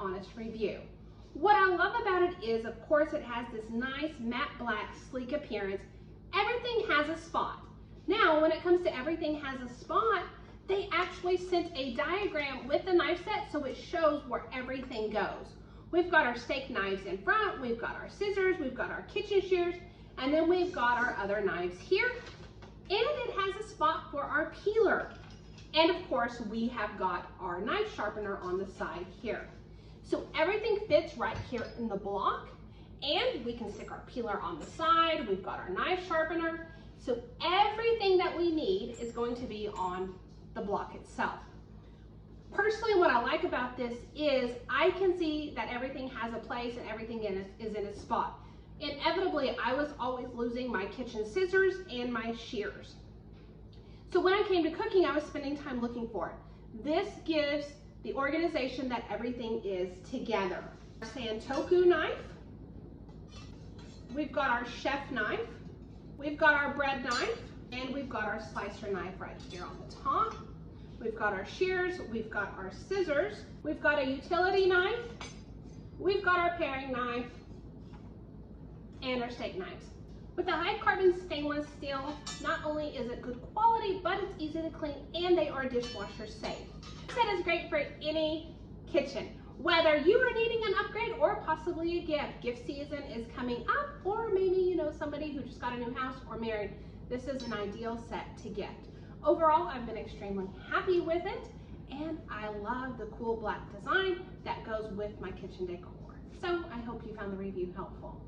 honest review. What I love about it is, of course, it has this nice matte black sleek appearance. Everything has a spot. Now, when it comes to everything has a spot, they actually sent a diagram with the knife set so it shows where everything goes. We've got our steak knives in front, we've got our scissors, we've got our kitchen shears, and then we've got our other knives here. And it has a spot for our peeler. And of course, we have got our knife sharpener on the side here. So everything fits right here in the block, and we can stick our peeler on the side. We've got our knife sharpener. So everything that we need is going to be on the block itself. Personally, what I like about this is I can see that everything has a place and everything is in its spot. Inevitably, I was always losing my kitchen scissors and my shears. So when I came to cooking, I was spending time looking for it. This gives the organization that everything is together. Our Santoku knife, we've got our chef knife, we've got our bread knife, and we've got our slicer knife right here on the top. We've got our shears, we've got our scissors, we've got a utility knife, we've got our paring knife, and our steak knives. With the high carbon stainless steel, not only is it good quality, but it's easy to clean and they are dishwasher safe. This set is great for any kitchen. Whether you are needing an upgrade or possibly a gift season is coming up, or maybe you know somebody who just got a new house or married, this is an ideal set to gift. Overall, I've been extremely happy with it, and I love the cool black design that goes with my kitchen decor. So I hope you found the review helpful.